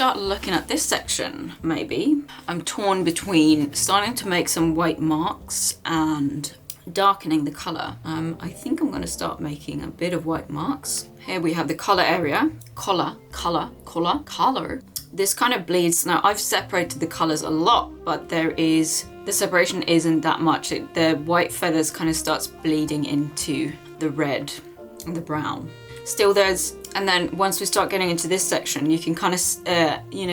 start looking at this section, maybe. I'm torn between starting to make some white marks and darkening the colour. I think I'm going to start making a bit of white marks. Here we have the colour area. Colour. This kind of bleeds. Now I've separated the colours a lot, but the separation isn't that much. The white feathers kind of starts bleeding into the red and the brown. Still and then once we start getting into this section, you can kind of,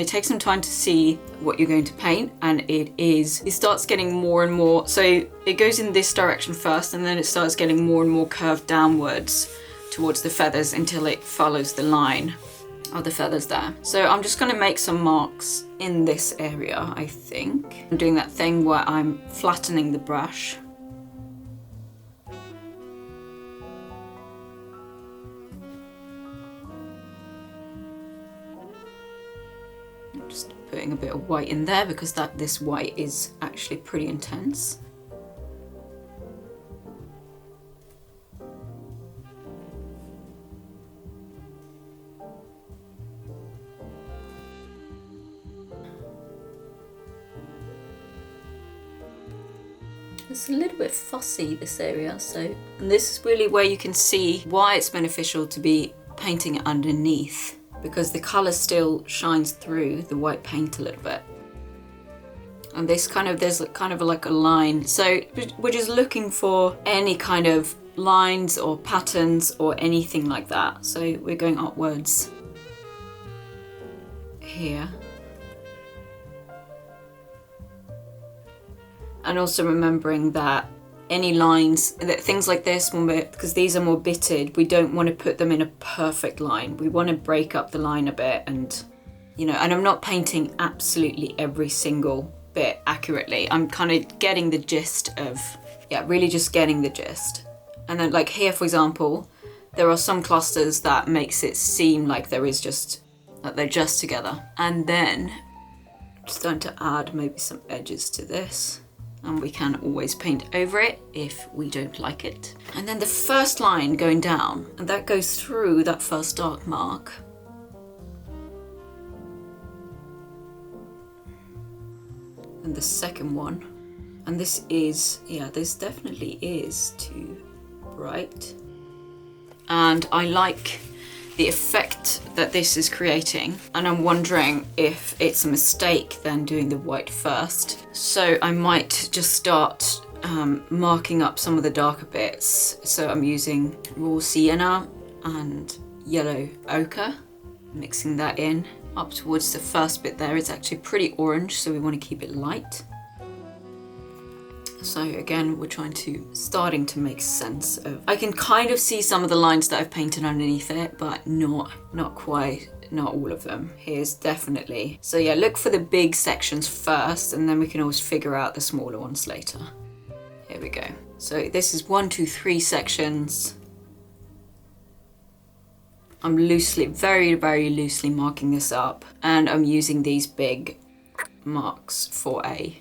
take some time to see what you're going to paint, and it starts getting more and more, so it goes in this direction first, and then it starts getting more and more curved downwards towards the feathers until it follows the line of the feathers there. So I'm just going to make some marks in this area, I think. I'm doing that thing where I'm flattening the brush. Just putting a bit of white in there because this white is actually pretty intense. It's a little bit fussy, this area, and this is really where you can see why it's beneficial to be painting underneath, because the colour still shines through the white paint a little bit. And there's kind of like a line, so we're just looking for any kind of lines or patterns or anything like that. So we're going upwards here. And also remembering that any lines, things like this, because these are more bitted, we don't want to put them in a perfect line. We want to break up the line a bit, and and I'm not painting absolutely every single bit accurately. I'm kind of getting the gist of, really just getting the gist. And then like here, for example, there are some clusters that makes it seem like they're just together. And then starting to add maybe some edges to this. And we can always paint over it if we don't like it. And then the first line going down, and that goes through that first dark mark. And the second one. And this is, this definitely is too bright. And I like the effect that this is creating, and I'm wondering if it's a mistake then doing the white first. So I might just start marking up some of the darker bits. So I'm using raw sienna and yellow ochre, mixing that in up towards the first bit there. It's actually pretty orange, so we want to keep it light. So again, we're starting to make sense of, I can kind of see some of the lines that I've painted underneath it, but not quite, not all of them. Here's definitely, so look for the big sections first, and then we can always figure out the smaller ones later. Here we go. So this is 1, 2, 3 sections. I'm very, very loosely marking this up, and I'm using these big marks for a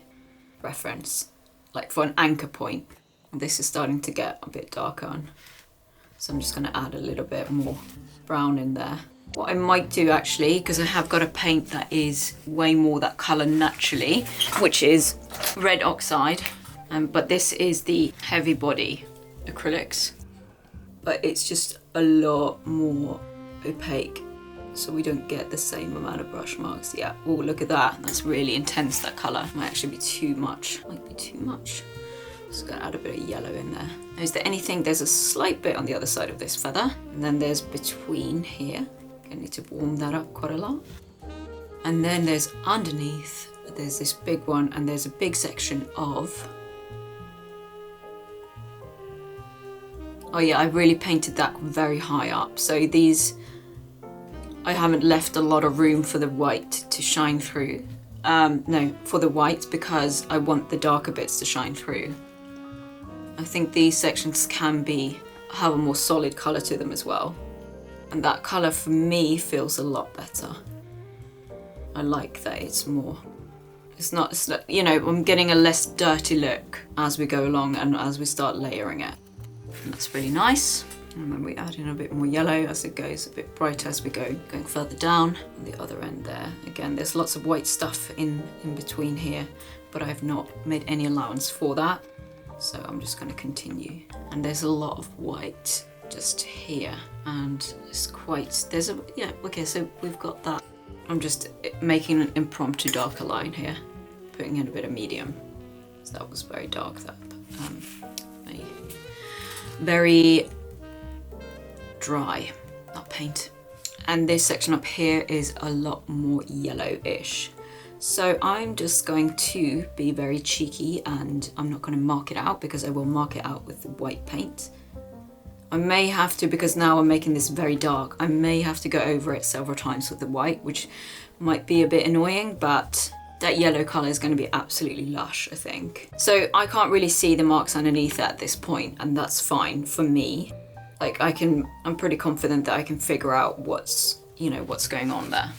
reference. Like for an anchor point. This is starting to get a bit darker on, so I'm just going to add a little bit more brown in there. What I might do actually, because I have got a paint that is way more that colour naturally, which is red oxide, but this is the heavy body acrylics, but it's just a lot more opaque, so we don't get the same amount of brush marks. Oh, look at that. That's really intense, that colour. Might actually be too much. Just gonna add a bit of yellow in there. Now, is there anything? There's a slight bit on the other side of this feather. And then there's between here. I need to warm that up quite a lot. And then there's underneath, there's this big one, and there's a big section of, I really painted that very high up. So these, I haven't left a lot of room for the white to shine through. For the white, because I want the darker bits to shine through. I think these sections can have a more solid colour to them as well. And that colour for me feels a lot better. I like that it's more, it's not, I'm getting a less dirty look as we go along and as we start layering it. And that's really nice. And then we add in a bit more yellow as it goes, a bit brighter as we go, going further down on the other end there. Again, there's lots of white stuff in between here, but I've not made any allowance for that. So I'm just going to continue. And there's a lot of white just here, and it's quite, yeah, okay, so we've got that. I'm just making an impromptu darker line here, putting in a bit of medium. So that was very dark, that very dry, that paint. And this section up here is a lot more yellowish. So I'm just going to be very cheeky, and I'm not going to mark it out because I will mark it out with the white paint. I may have to, because now I'm making this very dark, I may have to go over it several times with the white, which might be a bit annoying, but that yellow colour is going to be absolutely lush, I think. So I can't really see the marks underneath at this point, and that's fine for me. Like I'm pretty confident that I can figure out what's going on there.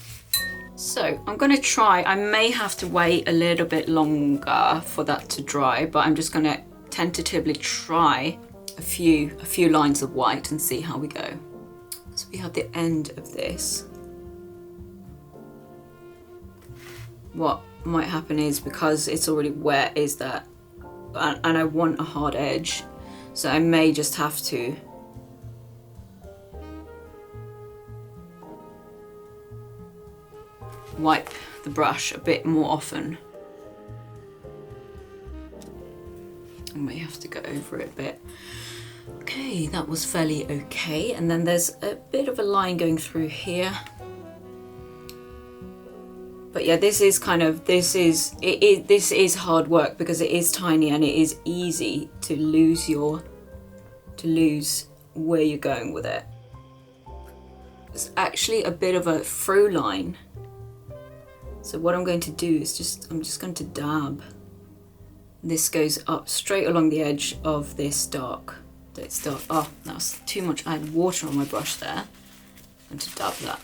So I'm going to try, I may have to wait a little bit longer for that to dry, but I'm just going to tentatively try a few lines of white and see how we go. So we have the end of this. What might happen is, because it's already wet, is that, and I want a hard edge, so I may just have to wipe the brush a bit more often. I may have to go over it a bit. Okay, that was fairly okay. And then there's a bit of a line going through here. But yeah, this is hard work because it is tiny and it is easy to lose where you're going with it. It's actually a bit of a through line. So what I'm going to do is I'm just going to dab. This goes up straight along the edge of this dark. Oh, that was too much. I had water on my brush there. I'm going to dab that.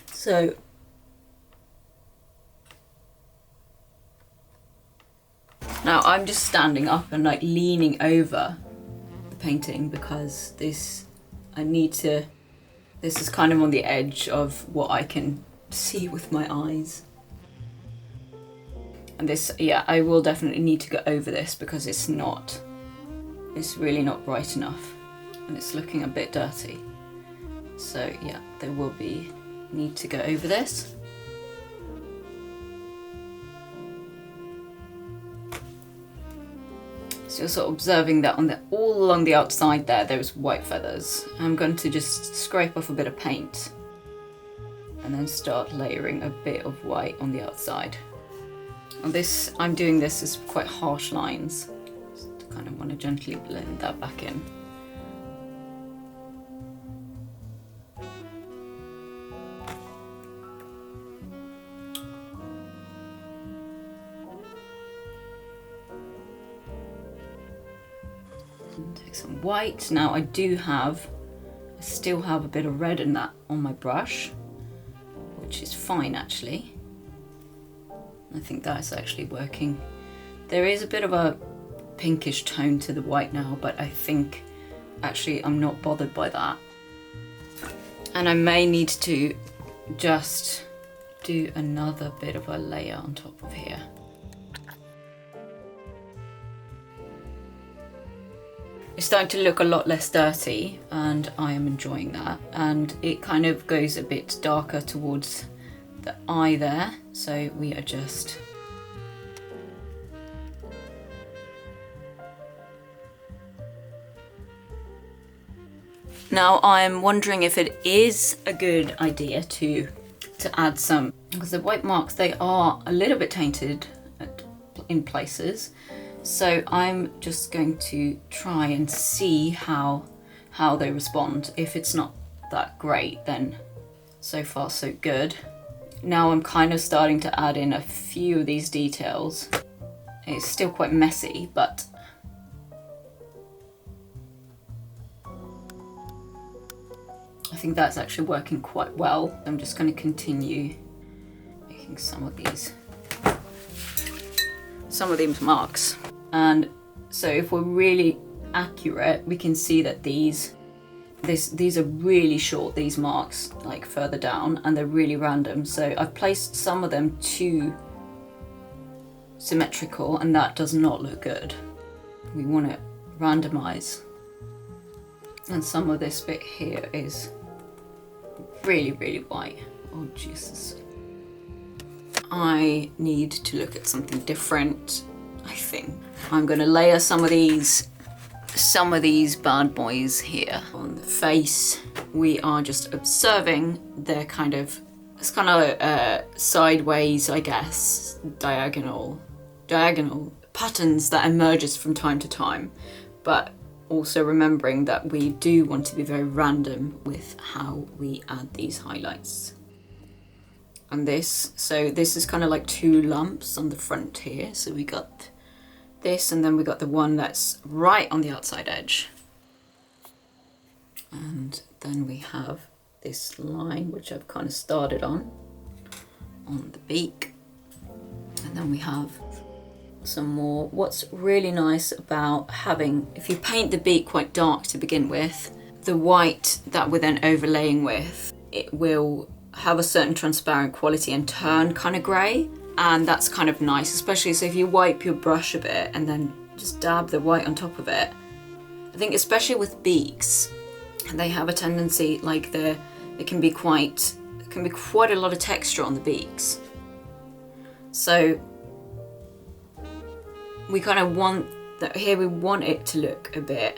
So now I'm just standing up and like leaning over the painting because this is kind of on the edge of what I can see with my eyes. And this, yeah, I will definitely need to go over this because it's really not bright enough and it's looking a bit dirty. So yeah, there will be need to go over this. So you're sort of observing that all along the outside there's white feathers. I'm going to just scrape off a bit of paint and then start layering a bit of white on the outside. And this, I'm doing this as quite harsh lines. Just kind of want to gently blend that back in. And take some white. Now I still have a bit of red in that on my brush, which is fine actually. I think that's actually working. There is a bit of a pinkish tone to the white now, but I think actually I'm not bothered by that. And I may need to just do another bit of a layer on top of here. It's starting to look a lot less dirty and I am enjoying that. And it kind of goes a bit darker towards the eye there, so we adjust. Now I'm wondering if it is a good idea to add some, because the white marks, they are a little bit tainted in places. So I'm just going to try and see how they respond. If it's not that great, then so far so good. Now I'm kind of starting to add in a few of these details. It's still quite messy, but I think that's actually working quite well. I'm just going to continue making some of these marks. And so if we're really accurate, we can see that these these are really short, these marks, like further down, and they're really random. So I've placed some of them too symmetrical, and that does not look good. We want to randomize. And some of this bit here is really, really white. Oh, Jesus. I need to look at something different, I think. I'm going to layer some of these bad boys here. On the face, we are just observing their it's kind of sideways, I guess, diagonal patterns that emerges from time to time, but also remembering that we do want to be very random with how we add these highlights. And this is kind of like two lumps on the front here. So we got this, and then we got the one that's right on the outside edge. And then we have this line, which I've kind of started on the beak. And then we have some more. What's really nice about having, if you paint the beak quite dark to begin with, the white that we're then overlaying with, it will have a certain transparent quality and turn kind of grey, and that's kind of nice, especially so if you wipe your brush a bit and then just dab the white on top of it. I think especially with beaks, they have a tendency, like there can be quite a lot of texture on the beaks, so we kind of want that here. We want it to look a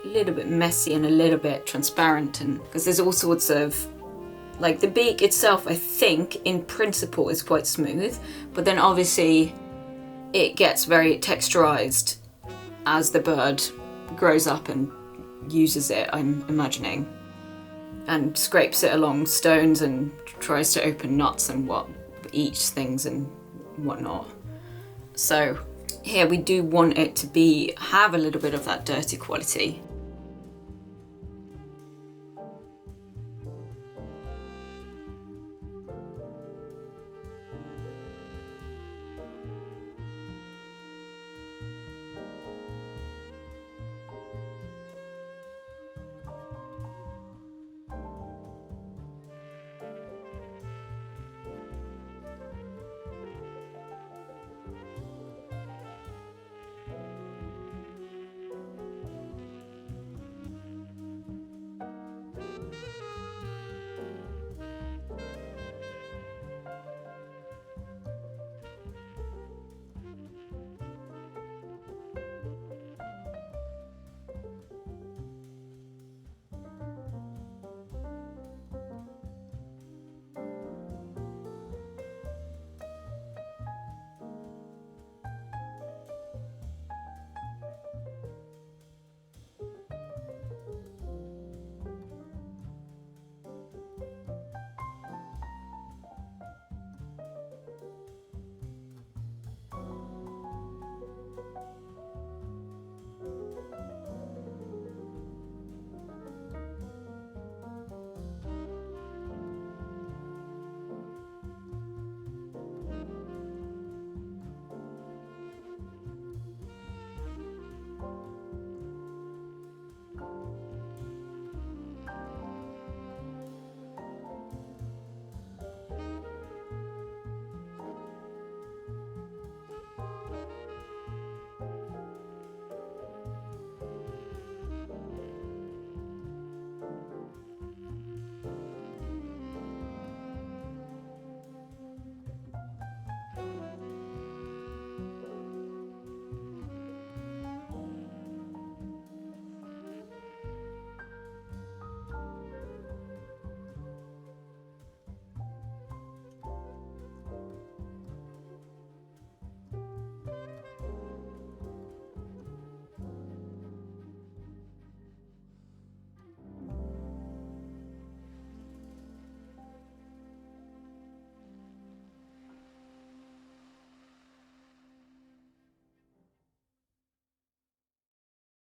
little bit messy and a little bit transparent, and because there's all sorts of, like the beak itself, I think in principle is quite smooth, but then obviously it gets very texturized as the bird grows up and uses it, I'm imagining, and scrapes it along stones and tries to open nuts and eats things and whatnot. So here we do want it to have a little bit of that dirty quality.